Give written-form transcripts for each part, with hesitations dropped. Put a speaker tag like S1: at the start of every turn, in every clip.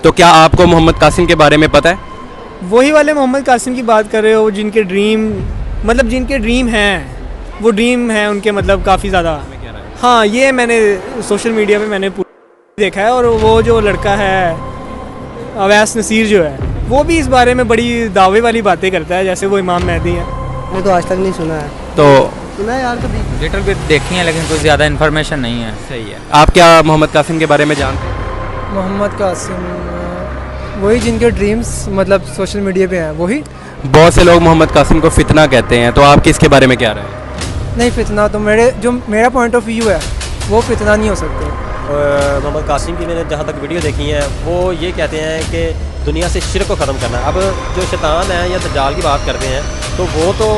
S1: तो क्या आपको मोहम्मद कासिम के बारे में पता है?
S2: वही वाले मोहम्मद कासिम की बात कर रहे हो, जिनके ड्रीम हैं, वो ड्रीम हैं उनके, मतलब काफ़ी ज़्यादा। हाँ, ये मैंने सोशल मीडिया पे मैंने देखा है। और वो जो लड़का है अवैस नसीर जो है, वो भी इस बारे में बड़ी दावे वाली बातें करता है, जैसे वो इमाम मेहदी है।
S3: मैंने तो आज तक नहीं सुना है।
S1: तो
S3: सुना है यार कभी?
S4: लिटिल बिट देखी है, लेकिन कुछ ज़्यादा इन्फॉर्मेशन नहीं है।
S1: सही है। आप क्या मोहम्मद कासिम के बारे में जानते हैं?
S3: मोहम्मद कासिम वही जिनके ड्रीम्स मतलब सोशल मीडिया पे हैं, वही।
S1: बहुत से लोग मोहम्मद कासिम को फितना कहते हैं, तो आप किसके बारे में क्या राय है?
S3: नहीं, फितना तो मेरा पॉइंट ऑफ व्यू है, वो फितना नहीं हो सकते।
S5: मोहम्मद कासिम की मैंने जहाँ तक वीडियो देखी है, वो ये कहते हैं कि दुनिया से शिरक को ख़त्म करना है। अब जो शैतान है या दज्जाल की बात करते हैं, तो वो तो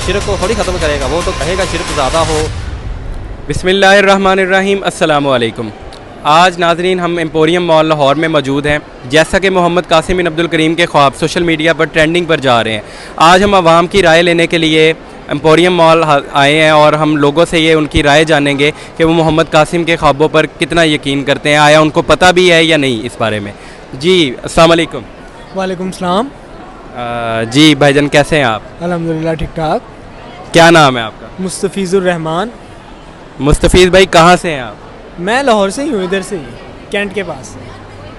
S5: शिरक को थोड़ी ख़त्म करेगा, वो तो कहेगा शिरक ज़्यादा हो।
S1: बिस्मिल्लाहिर्रहमानिर्रहीम, अस्सलामु अलैकुम। आज नाजरीन हम एम्पोरियम मॉल लाहौर में मौजूद हैं। जैसा कि मोहम्मद कासिम बिन अब्दुल करीम के ख्वाब सोशल मीडिया पर ट्रेंडिंग पर जा रहे हैं, आज हम आवाम की राय लेने के लिए एम्पोरियम मॉल आए हैं और हम लोगों से ये उनकी राय जानेंगे कि वो मोहम्मद कासिम के ख्वाबों पर कितना यकीन करते हैं, आया उनको पता भी है या नहीं इस बारे में। जी अस्सलाम वालेकुम।
S2: वालेकुम सलाम।
S1: जी भाईजान, कैसे हैं आप?
S2: अल्हम्दुलिल्लाह ठीक ठाक।
S1: क्या नाम है आपका?
S2: मुस्तफ़ीज़ुर रहमान।
S1: मुस्तफ़ीज़ भाई, कहाँ से हैं आप?
S2: मैं लाहौर से ही हूँ, इधर से ही, कैंट के पास से।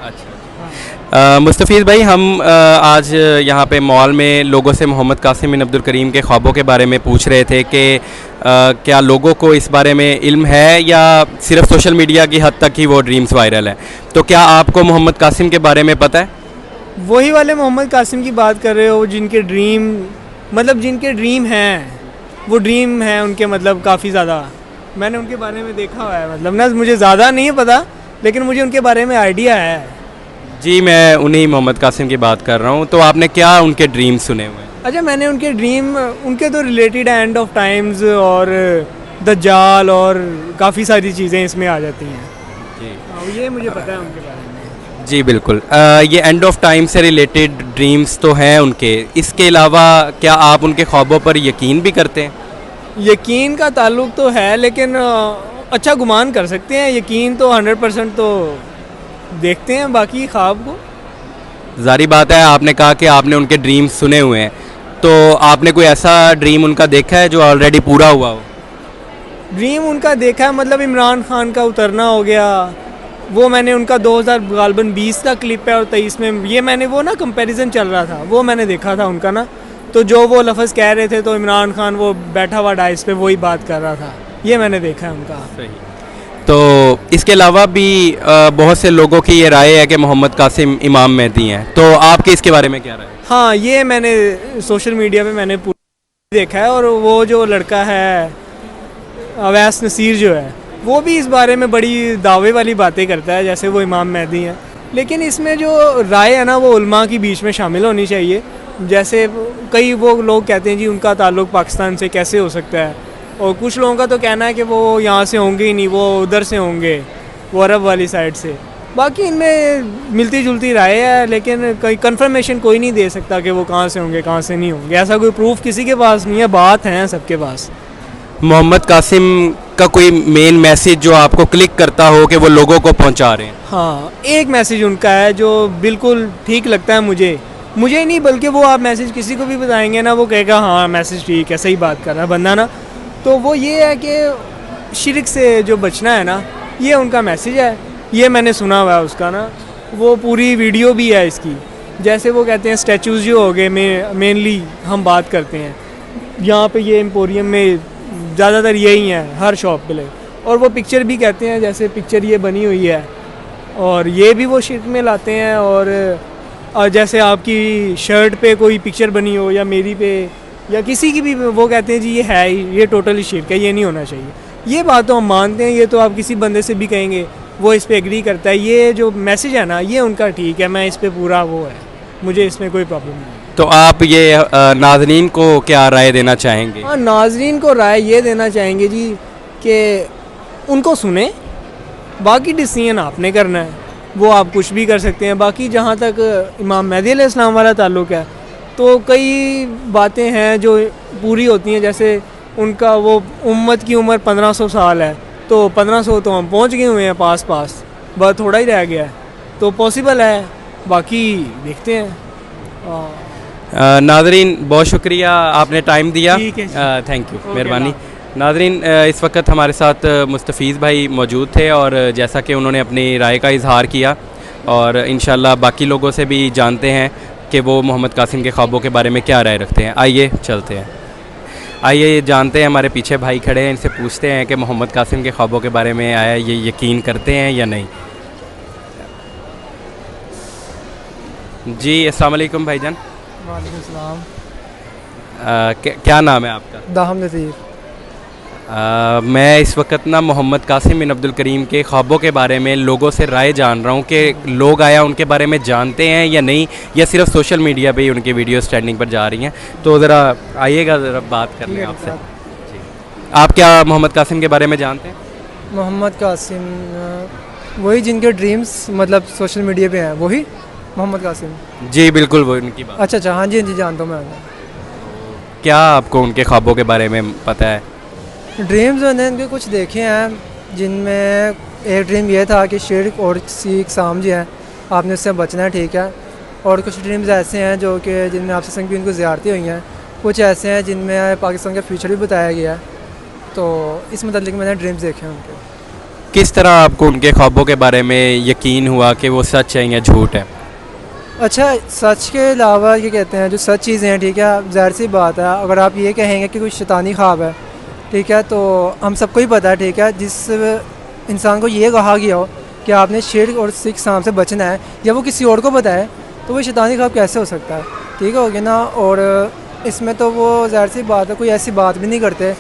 S1: अच्छा। मुस्तफ़ीज़ भाई, हम आज यहाँ पे मॉल में लोगों से मोहम्मद कासिम बिन अब्दुल करीम के ख्वाबों के बारे में पूछ रहे थे कि क्या लोगों को इस बारे में इल्म है या सिर्फ सोशल मीडिया की हद तक ही वो ड्रीम्स वायरल हैं। तो क्या आपको मोहम्मद कासिम के बारे में पता है?
S2: वही वाले मोहम्मद कासिम की बात कर रहे हो, जिनके ड्रीम हैं, वो ड्रीम हैं उनके, मतलब काफ़ी ज़्यादा। मैंने उनके बारे में देखा हुआ है, मतलब ना मुझे ज़्यादा नहीं पता, लेकिन मुझे उनके बारे में आइडिया है।
S1: जी, मैं उन्हीं मोहम्मद कासिम की बात कर रहा हूँ। तो आपने क्या उनके ड्रीम सुने हुए हैं?
S2: अच्छा, मैंने उनके ड्रीम, उनके तो रिलेटेड एंड ऑफ टाइम्स और दज्जाल और काफ़ी सारी चीज़ें इसमें आ जाती हैं।
S1: जी,
S2: ये मुझे पता है उनके बारे में।
S1: जी बिल्कुल। ये एंड ऑफ टाइम से रिलेटेड ड्रीम्स तो हैं उनके। इसके अलावा क्या आप उनके ख्वाबों पर यकीन भी करते हैं?
S2: यकीन का ताल्लुक तो है, लेकिन अच्छा गुमान कर सकते हैं। यकीन तो 100% तो देखते हैं बाकी ख्वाब को।
S1: जारी बात है, आपने कहा कि आपने उनके ड्रीम सुने हुए हैं, तो आपने कोई ऐसा ड्रीम उनका देखा है जो ऑलरेडी पूरा हुआ हो?
S2: ड्रीम उनका देखा है, मतलब इमरान खान का उतरना हो गया, वो मैंने उनका 2020 का क्लिप है और 23 में ये मैंने वो ना कंपैरिजन चल रहा था, वो मैंने देखा था उनका ना। तो जो वो लफ्ज़ कह रहे थे, तो इमरान खान वो बैठा हुआ डाइस पे वही बात कर रहा था, ये मैंने देखा है उनका।
S1: सही। तो इसके अलावा भी बहुत से लोगों की ये राय है कि मोहम्मद कासिम इमाम मेहदी हैं, तो आपके इसके बारे में क्या राय है?
S2: हाँ, ये मैंने सोशल मीडिया पे मैंने देखा है। और वो जो लड़का है अवैस नसीर जो है, वो भी इस बारे में बड़ी दावे वाली बातें करता है, जैसे वो इमाम मेहदी हैं। लेकिन इसमें जो राय है ना, वो उलमा की बीच में शामिल होनी चाहिए। जैसे कई वो लोग कहते हैं जी उनका ताल्लुक़ पाकिस्तान से कैसे हो सकता है, और कुछ लोगों का तो कहना है कि वो यहाँ से होंगे ही नहीं, वो उधर से होंगे, वो अरब वाली साइड से। बाकी इनमें मिलती जुलती राय है, लेकिन कोई कंफर्मेशन कोई नहीं दे सकता कि वो कहाँ से होंगे कहाँ से नहीं होंगे। ऐसा कोई प्रूफ किसी के पास नहीं है, बात है सबके पास।
S1: मोहम्मद कासिम का कोई मेन मैसेज जो आपको क्लिक करता हो कि वो लोगों को पहुंचा रहे हैं?
S2: हाँ, एक मैसेज उनका है जो बिल्कुल ठीक लगता है मुझे नहीं, बल्कि वो आप मैसेज किसी को भी बताएंगे ना, वो कहेगा हाँ मैसेज ठीक है, सही बात कर रहा है बंदा ना। तो वो ये है कि शिरक से जो बचना है ना, ये उनका मैसेज है। ये मैंने सुना हुआ है उसका ना, वो पूरी वीडियो भी है इसकी। जैसे वो कहते हैं स्टैचूज़ जो हो गए, मेनली हम बात करते हैं यहाँ पे, ये एम्पोरियम में ज़्यादातर यही हैं हर शॉप पे। और वो पिक्चर भी कहते हैं, जैसे पिक्चर ये बनी हुई है, और ये भी वो शिरक में लाते हैं। और जैसे आपकी शर्ट पे कोई पिक्चर बनी हो, या मेरी पे, या किसी की भी, वो कहते हैं जी ये है ही, ये टोटली शिरक है, ये नहीं होना चाहिए। ये बात तो हम मानते हैं, ये तो आप किसी बंदे से भी कहेंगे वो इस पे एग्री करता है। ये जो मैसेज है ना, ये उनका ठीक है, मैं इस पे पूरा वो है, मुझे इसमें कोई प्रॉब्लम नहीं।
S1: तो आप ये नाज़रीन को क्या राय देना चाहेंगे?
S2: हाँ, नाज़रीन को राय ये देना चाहेंगे जी कि उनको सुने, बाकी डिसीजन आपने करना है, वो आप कुछ भी कर सकते हैं। बाकी जहाँ तक इमाम मेहदी अलैहिस्सलाम वाला ताल्लुक़ है, तो कई बातें हैं जो पूरी होती हैं। जैसे उनका वो उम्मत की उम्र 1500 साल है, तो 1500 तो हम पहुँच गए हुए हैं पास, बस थोड़ा ही रह गया है, तो पॉसिबल है। बाकी देखते हैं।
S1: नाजरीन बहुत शुक्रिया आपने टाइम दिया।
S2: ठीक है जी।
S1: थैंक यू,
S2: ओके,
S1: मेहरबानी। नाजरीन इस वक्त हमारे साथ मुस्तफ़ीज़ भाई मौजूद थे और जैसा कि उन्होंने अपनी राय का इजहार किया और इंशाल्लाह बाकी लोगों से भी जानते हैं कि वो मोहम्मद कासिम के ख्वाबों के बारे में क्या राय रखते हैं। आइए चलते हैं, आइए जानते हैं। हमारे पीछे भाई खड़े हैं, इनसे पूछते हैं कि मोहम्मद कासिम के ख्वाबों के बारे में आया ये यकीन करते हैं या नहीं। जी अस्सलाम वालेकुम भाईजान।
S3: वालेकुम सलाम।
S1: क्या नाम है आपका?
S3: दाहम नज़ीर।
S1: मैं इस वक्त ना मोहम्मद कासिम बिन अब्दुल करीम के ख्वाबों के बारे में लोगों से राय जान रहा हूँ कि लोग आया उनके बारे में जानते हैं या नहीं, या सिर्फ सोशल मीडिया पे ही उनकी वीडियोस ट्रेंडिंग पर जा रही हैं। तो ज़रा आइएगा, ज़रा बात कर लें आपसे। जी, आप क्या मोहम्मद कासिम के बारे में जानते हैं?
S3: मोहम्मद कासिम वही जिनके ड्रीम्स मतलब सोशल मीडिया पे हैं, वही मोहम्मद कासिम।
S1: जी बिल्कुल, वो उनकी बात।
S3: अच्छा अच्छा, हाँ जी हाँ जी, जानता हूँ मैं उन्हें।
S1: क्या आपको उनके ख्वाबों के बारे में पता है?
S3: ड्रीम्स मैंने इनके कुछ देखे हैं, जिनमें एक ड्रीम ये था कि शिर्क और सीख साम जो है आपने उससे बचना है, ठीक है। और कुछ ड्रीम्स ऐसे हैं जो कि जिनमें आपसे संग की उनको ज़्यारतें हुई हैं, कुछ ऐसे हैं जिनमें पाकिस्तान का फ्यूचर भी बताया गया है। तो इस मतलब मैंने ड्रीम्स देखे हैं उनके।
S1: किस तरह आपको उनके ख्वाबों के बारे में यकीन हुआ कि वो सच है या झूठ है?
S3: अच्छा, सच के अलावा ये कहते हैं जो सच चीज़ें हैं, ठीक है, ज़ाहिर सी बात है अगर आप ये कहेंगे कि कोई शैतानी ख्वाब है, ठीक है, तो हम सबको ही पता है, ठीक है, जिस इंसान को ये कहा गया हो कि आपने शिर्क और सिख साम से बचना है, या वो किसी और को बताए, तो वो शैतानी ख्वाब कैसे हो सकता है? ठीक हो गया ना। और इसमें तो वो ज़ाहिर सी बात है कोई ऐसी बात भी नहीं करते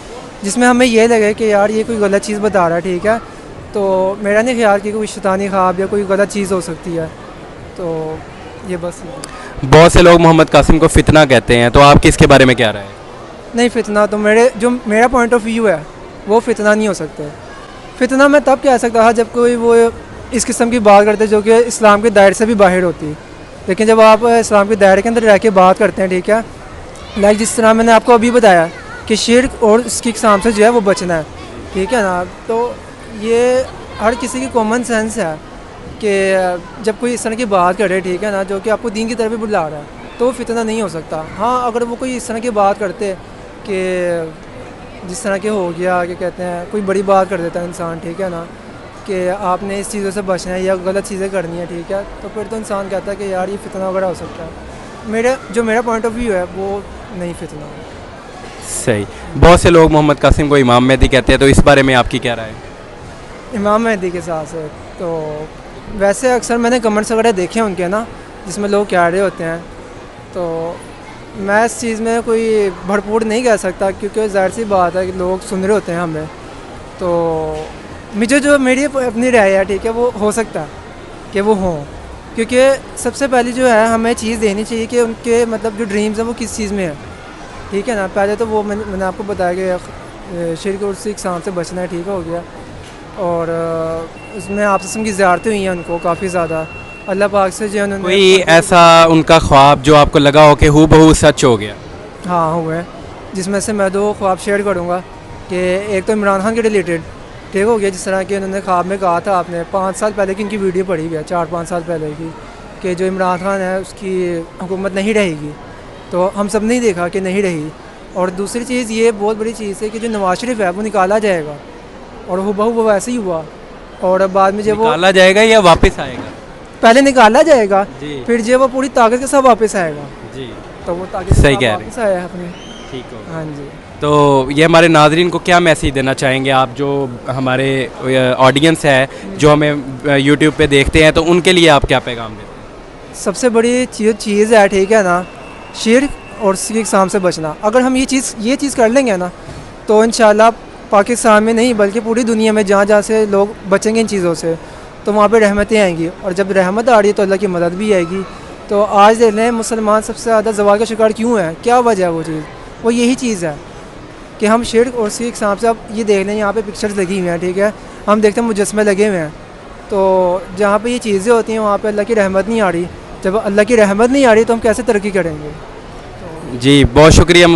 S3: जिसमें हमें ये लगे कि यार ये कोई गलत चीज़ बता रहा है, ठीक है। तो मेरा नहीं ख्याल कि कोई शैतानी ख्वाब या कोई गलत चीज़ हो सकती है। तो ये बस।
S1: बहुत से लोग मोहम्मद कासिम को फितना कहते हैं, तो आप किसके बारे में क्या राय है?
S3: नहीं, फितना तो मेरा पॉइंट ऑफ व्यू है वो फितना नहीं हो सकते। फितना मैं तब कह सकता था जब कोई वो इस किस्म की बात करते जो कि इस्लाम के दायरे से भी बाहर होती, लेकिन जब आप इस्लाम के दायरे के अंदर रह के बात करते हैं, ठीक है, लाइक जिस तरह मैंने आपको अभी बताया कि शिर्क और इसकी इकसाम से जो है वो बचना है, ठीक है ना। तो ये हर किसी की कॉमन सेंस है कि जब कोई इस तरह की बात करे, ठीक है ना, जो कि आपको दीन की तरफ भी बुला रहा है, तो वो फितना नहीं हो सकता। हाँ, अगर वो कोई इस तरह की बात करते कि जिस तरह के हो गया कि कहते हैं कोई बड़ी बात कर देता है इंसान, ठीक है ना, कि आपने इस चीज़ों से बचना है या गलत चीज़ें करनी है, ठीक है, तो फिर तो इंसान कहता है कि यार ये फितना वगैरह हो सकता है। मेरा पॉइंट ऑफ व्यू है वो नहीं फितना।
S1: सही। बहुत से लोग मोहम्मद कासिम को इमाम मेहदी कहते हैं, तो इस बारे में आपकी क्या राय है?
S3: इमाम मेहदी के साथ से तो वैसे अक्सर मैंने कमेंट्स वगैरह देखे हैं उनके ना, जिसमें लोग कह रहे होते हैं, तो मैं इस चीज़ में कोई भरपूर नहीं कह सकता, क्योंकि ज़ाहिर सी बात है कि लोग सुन रहे होते हैं हमें। तो मुझे जो मेरी अपनी राय है, ठीक है, वो हो सकता है कि वो हों, क्योंकि सबसे पहले जो है हमें चीज़ देनी चाहिए कि उनके मतलब जो ड्रीम्स हैं वो किस चीज़ में है, ठीक है ना। पहले तो वो मैंने आपको बताया कि शिर्क और सिख साम से बचना है, ठीक हो गया। और उसमें आपसे किस्म की ज़ियारतें हुई हैं उनको काफ़ी ज़्यादा, अल्लाह पाक से जो उन्होंने
S1: कोई ऐसा उनका ख्वाब जो आपको लगा हो कि हूबहू सच हो गया?
S3: हाँ हुए, जिसमें से मैं 2 ख्वाब शेयर करूँगा कि एक तो इमरान खान के रिलेटेड, ठीक हो गया, जिस तरह कि उन्होंने ख्वाब में कहा था, आपने 5 साल पहले की इनकी वीडियो पढ़ी हुई है, 4-5 साल पहले की, कि जो इमरान खान है उसकी हुकूमत नहीं रहेगी, तो हम सब नहीं देखा कि नहीं रही। और दूसरी चीज़ ये बहुत बड़ी चीज़ है कि जो नवाज शरीफ है वो निकाला जाएगा, और हूबहू वो वैसे ही हुआ। और बाद में जब वो
S1: निकाला जाएगा या वापस आएगा?
S3: पहले निकाला जाएगा,
S1: जी।
S3: फिर जब वो पूरी ताकत के साथ वापस आएगा,
S1: जी,
S3: तो वो ताकत के
S1: सही
S3: साथ
S1: कह रहे
S3: वापस आया है अपने।
S1: ठीक हो।
S3: हाँ जी।
S1: तो ये हमारे नाजरीन को क्या मैसेज देना चाहेंगे आप, जो हमारे ऑडियंस है जो हमें यूट्यूब पे देखते हैं, तो उनके लिए आप क्या पैगाम देते हैं?
S3: सबसे बड़ी चीज़ है, ठीक है ना, शिर्क और सिख साम से बचना। अगर हम ये चीज़ कर लेंगे ना, तो इंशाल्लाह पाकिस्तान में नहीं बल्कि पूरी दुनिया में जहाँ जहाँ से लोग बचेंगे इन चीज़ों से, तो वहाँ पे रहमतें आएंगी, और जब रहमत आ रही है तो अल्लाह की मदद भी आएगी। तो आज देख लें मुसलमान सबसे ज़्यादा ज़वाल का शिकार क्यों है, क्या वजह है? वो चीज़ वो यही चीज़ है कि हम शिर्क और सिख साम से, अब ये देख लें यहाँ पे पिक्चर्स लगी हुई हैं, ठीक है, हम देखते हैं मुजस्मे लगे हुए हैं, तो जहाँ पे ये चीज़ें होती हैं वहाँ पे अल्लाह की रहमत नहीं आ रही। जब अल्लाह की रहमत नहीं आ रही तो हम कैसे तरक्की करेंगे?
S1: जी बहुत शुक्रिया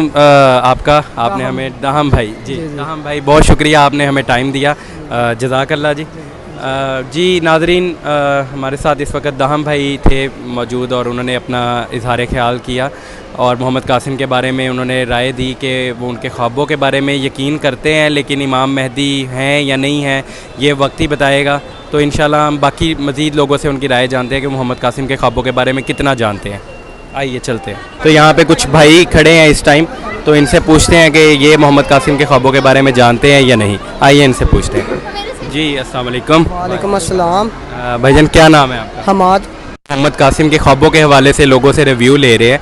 S1: आपका, आपने हमें दाहम भाई, जी दाहम भाई बहुत शुक्रिया, आपने हमें टाइम दिया, जज़ाकल्लाह जी। जी नाज़रीन, हमारे साथ इस वक्त दाहम भाई थे मौजूद और उन्होंने अपना इजहार ख्याल किया और मोहम्मद कासिम के बारे में उन्होंने राय दी कि वो उनके ख्वाबों के बारे में यकीन करते हैं, लेकिन इमाम मेहदी हैं या नहीं हैं ये वक्त ही बताएगा। तो इंशाल्लाह हम बाकी मज़ीद लोगों से उनकी राय जानते हैं कि मोहम्मद कासिम के ख्वाबों के बारे में कितना जानते हैं। आइए चलते हैं। तो यहाँ पे कुछ भाई खड़े हैं इस टाइम, तो इनसे पूछते हैं कि ये मोहम्मद कासिम के ख्वाबों के बारे में जानते हैं या नहीं। आइए इनसे पूछते हैं। जी अस्सलाम वालेकुम।
S6: वालेकुम अस्सलाम।
S1: भाईजान क्या नाम है आपका?
S6: हमाद।
S1: मोहम्मद कासिम के ख्वाबों के हवाले से लोगों से रिव्यू ले रहे हैं,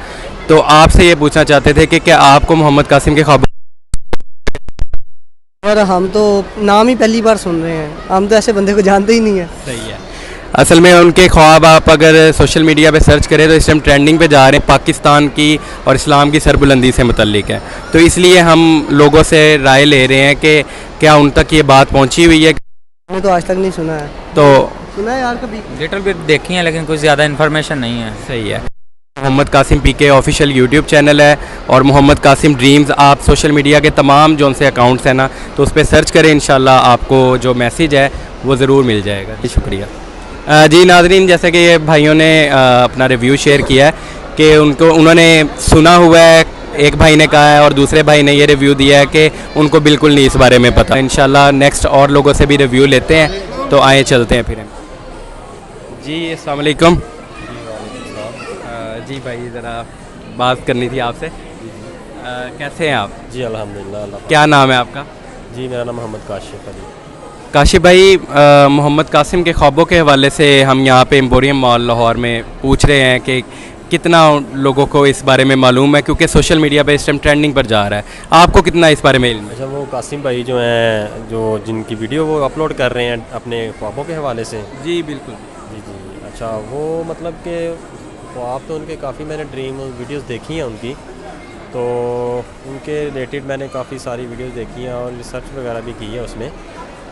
S1: तो आपसे ये पूछना चाहते थे कि क्या आपको मोहम्मद कासिम के ख्वाबों?
S6: और हम तो नाम ही पहली बार सुन रहे हैं, हम तो ऐसे बंदे को जानते ही नहीं है।
S1: सही है। असल में उनके ख्वाब आप अगर सोशल मीडिया पे सर्च करें तो इस टाइम ट्रेंडिंग पे जा रहे हैं, पाकिस्तान की और इस्लाम की सरबुलंदी से मुतल्लिक है। तो इसलिए हम लोगों से राय ले रहे हैं कि क्या उन तक ये बात पहुंची हुई है।
S6: मैंने तो आज तक नहीं सुना है।
S1: तो
S6: सुना है यार कभी?
S4: लिटिल बिट देखी है लेकिन कुछ ज़्यादा इन्फॉर्मेशन नहीं है।
S1: सही है। मोहम्मद कासिम पीके ऑफिशियल यूट्यूब चैनल है और मोहम्मद कासिम ड्रीम्स, आप सोशल मीडिया के तमाम जो उनसे अकाउंट्स हैं ना, तो उस पर सर्च करें, इंशाल्लाह आपको जो मैसेज है वो ज़रूर मिल जाएगा। जी शुक्रिया। जी नाज़रीन, जैसे कि ये भाइयों ने अपना रिव्यू शेयर किया है कि उन्होंने सुना हुआ है, एक भाई ने कहा है और दूसरे भाई ने ये रिव्यू दिया है कि उनको बिल्कुल नहीं इस बारे में पता। इंशाल्लाह नेक्स्ट और लोगों से भी रिव्यू लेते हैं, तो आए चलते हैं फिर हम। जी अस्सलाम वालेकुम। जी भाई ज़रा बात करनी थी आपसे। कैसे हैं आप?
S5: जी अल्हम्दुलिल्लाह। अल्लाह
S1: क्या नाम है आपका?
S5: जी मेरा नाम मोहम्मद काशिफ अली।
S1: काशिफ भाई, मोहम्मद कासिम के ख्वाबों के हवाले से हम यहाँ पे एम्पोरियम मॉल लाहौर में पूछ रहे हैं कि कितना लोगों को इस बारे में मालूम है, क्योंकि सोशल मीडिया पे इस टाइम ट्रेंडिंग पर जा रहा है। आपको कितना इस बारे में इल्म है?
S5: अच्छा, वो कासिम भाई जो हैं, जो जिनकी वीडियो वो अपलोड कर रहे हैं अपने ख्वाबों के हवाले से।
S1: जी बिल्कुल।
S5: जी जी। अच्छा, वो मतलब कि ख्वाब तो उनके काफ़ी मैंने ड्रीम वीडियोस देखी हैं उनकी, तो उनके रिलेटेड मैंने काफ़ी सारी वीडियोस देखी हैं और रिसर्च वगैरह भी की है उसमें।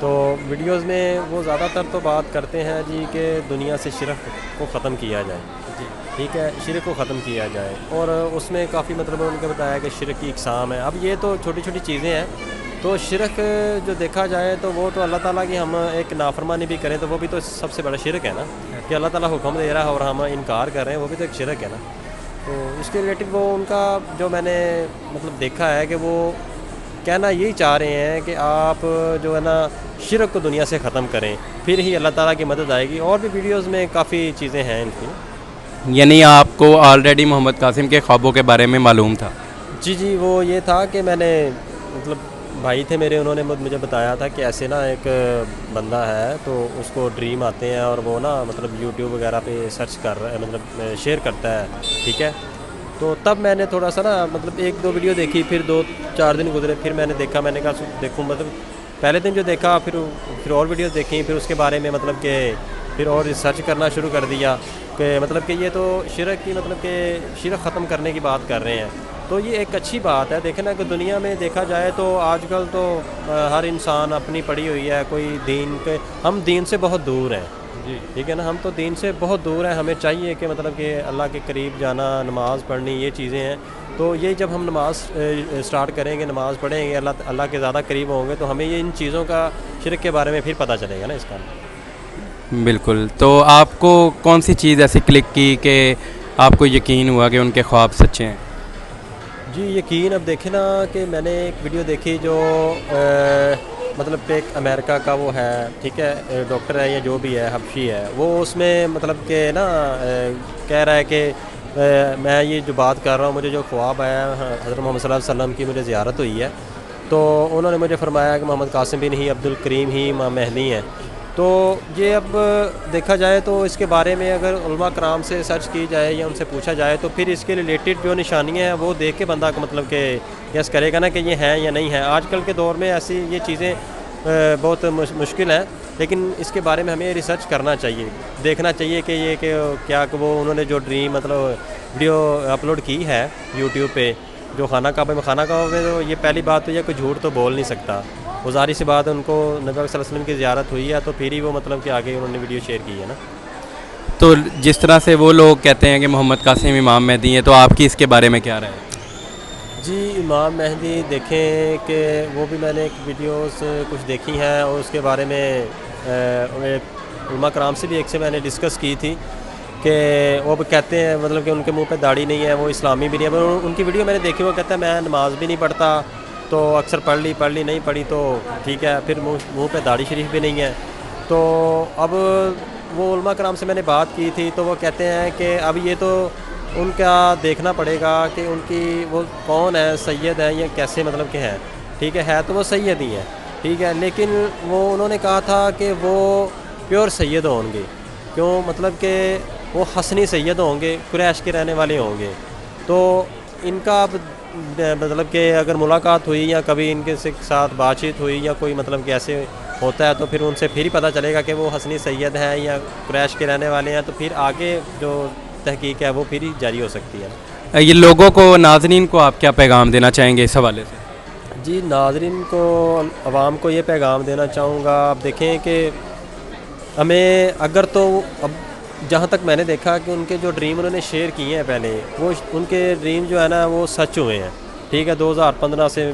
S5: तो वीडियोस में वो ज़्यादातर तो बात करते हैं जी कि दुनिया से शिरक को ख़त्म किया जाए। जी ठीक है, शिरक को ख़त्म किया जाए, और उसमें काफ़ी मतलब उनके बताया कि शिरक की इकसाम है। अब ये तो छोटी छोटी चीज़ें हैं, तो शिरक जो देखा जाए तो वो तो अल्लाह ताला की हम एक नाफरमानी भी करें तो वो भी तो सबसे बड़ा शिरक है ना, कि अल्लाह ताला हुक्म दे रहा है और हम इनकार कर रहे हैं, वो भी तो एक शिरक है ना। तो इसके रिलेटेड वो उनका जो मैंने मतलब देखा है कि वो कहना यही चाह रहे हैं कि आप जो है ना शिरक को दुनिया से ख़त्म करें, फिर ही अल्लाह ताला की मदद आएगी। और भी वीडियोस में काफ़ी चीज़ें हैं इनकी।
S1: यानी आपको ऑलरेडी मोहम्मद कासिम के ख्वाबों के बारे में मालूम था?
S5: जी जी, वो ये था कि मैंने मतलब भाई थे मेरे, उन्होंने मुझे बताया था कि ऐसे ना एक बंदा है तो उसको ड्रीम आते हैं और वो ना मतलब यूट्यूब वगैरह पे सर्च कर रहा है, मतलब शेयर करता है। ठीक है, तो तब मैंने थोड़ा सा ना मतलब एक दो वीडियो देखी, फिर 2-4 दिन गुजरे, फिर मैंने देखा, मैंने कहा देखूँ, मतलब पहले दिन जो देखा फिर और वीडियोस देखी, फिर उसके बारे में मतलब कि फिर और रिसर्च करना शुरू कर दिया कि मतलब कि ये तो शिरक की मतलब कि शिरक ख़त्म करने की बात कर रहे हैं। तो ये एक अच्छी बात है। देखें ना कि दुनिया में देखा जाए तो आजकल तो हर इंसान अपनी पड़ी हुई है, कोई दीन के, हम दीन से बहुत दूर हैं। जी ठीक है ना, हम तो दीन से बहुत दूर हैं। हमें चाहिए कि मतलब कि अल्लाह के करीब जाना, नमाज़ पढ़नी, ये चीज़ें हैं। तो ये जब हम नमाज़ स्टार्ट करेंगे, नमाज़ पढ़ेंगे, अल्लाह के ज़्यादा करीब होंगे, तो हमें ये इन चीज़ों का शिरक के बारे में फिर पता चलेगा ना इसका।
S1: बिल्कुल। तो आपको कौन सी चीज़ ऐसी क्लिक की कि आपको यकीन हुआ कि उनके ख्वाब सच्चे हैं?
S5: जी यकीन, अब देखें ना कि मैंने एक वीडियो देखी जो मतलब एक अमेरिका का वो है, ठीक है, डॉक्टर है या जो भी है, हबशी है, वो उसमें मतलब कि ना कह रहा है कि मैं ये जो बात कर रहा हूँ, मुझे जो ख्वाब आया हज़रत मोहम्मद सल्लल्लाहु अलैहि वसल्लम की मुझे ज़ियारत हुई है, तो उन्होंने मुझे फरमाया कि मोहम्मद कासिम बिन ही अब्दुल करीम ही इमाम महदी हैं। तो ये अब देखा जाए तो इसके बारे में अगर उलमा कराम से सर्च की जाए या उनसे पूछा जाए तो फिर इसके रिलेटेड जो निशानियाँ हैं वो देख के बंदा को मतलब कि यस करेगा ना कि ये हैं या नहीं है। आजकल के दौर में ऐसी ये चीज़ें बहुत मुश्किल है, लेकिन इसके बारे में हमें रिसर्च करना चाहिए, देखना चाहिए कि ये कि क्या कि वो उन्होंने जो ड्रीम मतलब वीडियो अपलोड की है यूट्यूब पे, जो खाना काबा में तो ये पहली बात तो ये कोई झूठ तो बोल नहीं सकता। वो ज़ाहिर सी बात है, उनको नबी सल्लल्लाहु अलैहि वसल्लम की ज़ियारत हुई है तो फिर ही वो मतलब कि आगे उन्होंने वीडियो शेयर की है ना।
S1: तो जिस तरह से वो लोग कहते हैं कि मोहम्मद कासिम इमाम मेहदी हैं, तो आपकी इसके बारे में क्या राय है?
S5: जी इमाम मेहदी देखें कि वो भी मैंने एक वीडियोस कुछ देखी हैं और उसके बारे में उलमा कराम से भी एक से मैंने डिस्कस की थी कि वो कहते हैं मतलब कि उनके मुंह पे दाढ़ी नहीं है, वो इस्लामी भी नहीं है। उनकी वीडियो मैंने देखी, वो कहता है मैं नमाज भी नहीं पढ़ता, तो अक्सर पढ़ ली नहीं पढ़ी तो ठीक है, फिर मुंह पे दाढ़ी शरीफ भी नहीं है। तो अब वो उलमा कराम से मैंने बात की थी, तो वो कहते हैं कि अब ये तो उनका देखना पड़ेगा कि उनकी वो कौन है, सैयद है या कैसे मतलब के हैं। ठीक है तो वो सैयद ही है, ठीक है, लेकिन वो उन्होंने कहा था कि वो प्योर सैयद होंगे, क्यों मतलब कि वो हसनी सैयद होंगे, कुरैश के रहने वाले होंगे। तो इनका अब मतलब कि अगर मुलाकात हुई या कभी इनके साथ बातचीत हुई या कोई मतलब कि ऐसे होता है, तो फिर उनसे फिर ही पता चलेगा कि वो हसनी सैयद हैं या कुरैश के रहने वाले हैं, तो फिर आगे जो तहकीक है वो फिर ही जारी हो सकती है।
S1: ये लोगों को, नाज़रीन को आप क्या पैगाम देना चाहेंगे इस हवाले से?
S5: जी, नाज़रीन को, आवाम को ये पैगाम देना चाहूँगा, आप देखें कि हमें अगर तो अब जहाँ तक मैंने देखा कि उनके जो ड्रीम उन्होंने शेयर किए हैं पहले, वो उनके ड्रीम जो है ना वो सच हुए हैं। ठीक है, 2015 से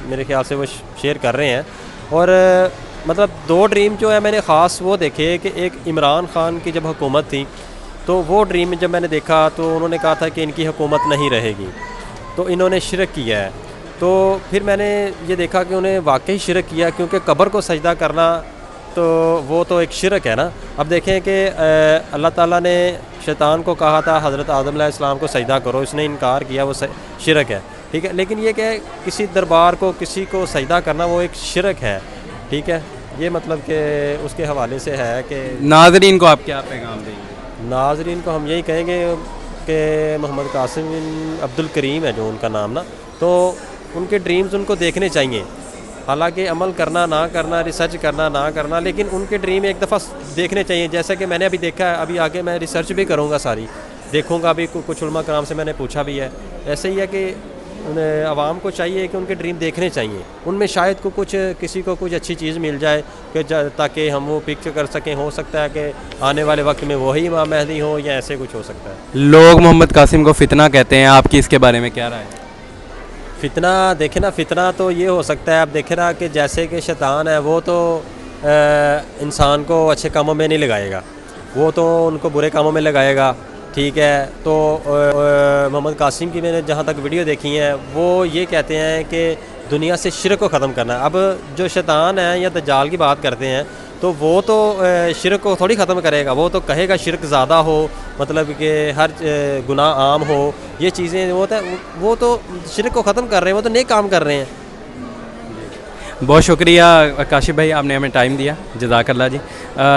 S5: मेरे ख्याल से वो शेयर कर रहे हैं। और मतलब 2 ड्रीम जो है मैंने ख़ास वो देखे कि एक इमरान ख़ान की जब हुकूमत थी, तो वो ड्रीम जब मैंने देखा तो उन्होंने कहा था कि इनकी हुकूमत नहीं रहेगी, तो इन्होंने शिरक किया है। तो फिर मैंने ये देखा कि उन्हें वाकई शिरक किया, क्योंकि कब्र को सजदा करना तो वो तो एक शिरक है ना। अब देखें कि अल्लाह ताला ने शैतान को कहा था हज़रत आदम अलैहिस्सलाम को सजदा करो, इसने इनकार किया, वो शिरक है। ठीक है, लेकिन ये कि किसी दरबार को, किसी को सजदा करना वो एक शिरक है। ठीक है, ये मतलब कि उसके हवाले से है कि
S1: नाज़रीन को आप क्या पैगाम देंगे?
S5: नाज़रीन को हम यही कहेंगे कि मोहम्मद कासिम बिन अब्दुल करीम है जो उनका नाम ना, तो उनके ड्रीम्स उनको देखने चाहिए। हालांकि अमल करना ना करना, रिसर्च करना ना करना, लेकिन उनके ड्रीम एक दफ़ा देखने चाहिए। जैसा कि मैंने अभी देखा है, अभी आगे मैं रिसर्च भी करूँगा, सारी देखूँगा। अभी कुछ उलमा कराम से मैंने पूछा भी है। ऐसे ही है कि आवाम को चाहिए कि उनके ड्रीम देखने चाहिए, उनमें शायद को कुछ किसी को कुछ अच्छी चीज़ मिल जाए कि ताकि हम वो पिक्चर कर सकें। हो सकता है कि आने वाले वक्त में वही इमाम महदी हो या ऐसे कुछ हो सकता है।
S1: लोग मोहम्मद कासिम को फितना कहते हैं, आपकी इसके बारे में क्या राय है?
S5: फितना देखे ना, फितना तो ये हो सकता है, आप देखे ना कि जैसे कि शैतान है वो तो इंसान को अच्छे कामों में नहीं लगाएगा, वो तो उनको बुरे कामों में लगाएगा। ठीक है, तो मोहम्मद कासिम की मैंने जहाँ तक वीडियो देखी है, वो ये कहते हैं कि दुनिया से शिरक को ख़त्म करना है। अब जो शैतान है या दज्जाल की बात करते हैं, तो वो तो शिरक को थोड़ी ख़त्म करेगा, वो तो कहेगा शिरक ज़्यादा हो, मतलब कि हर गुनाह आम हो, ये चीज़ें वो तो शिरक को ख़त्म कर रहे हैं, वो तो नेक काम कर रहे हैं।
S1: बहुत शुक्रिया काशिफ भाई, आपने हमें टाइम दिया, जज़ाकल्लाह जी।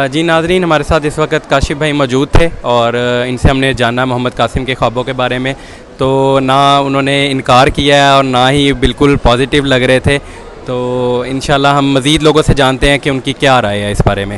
S1: जी नाज़रीन, हमारे साथ इस वक्त काशिफ भाई मौजूद थे और इनसे हमने जाना मोहम्मद कासिम के ख्वाबों के बारे में। तो ना उन्होंने इनकार किया है और ना ही बिल्कुल पॉजिटिव लग रहे थे। तो इंशाल्लाह हम मज़ीद लोगों से जानते हैं कि उनकी क्या राय है इस बारे में।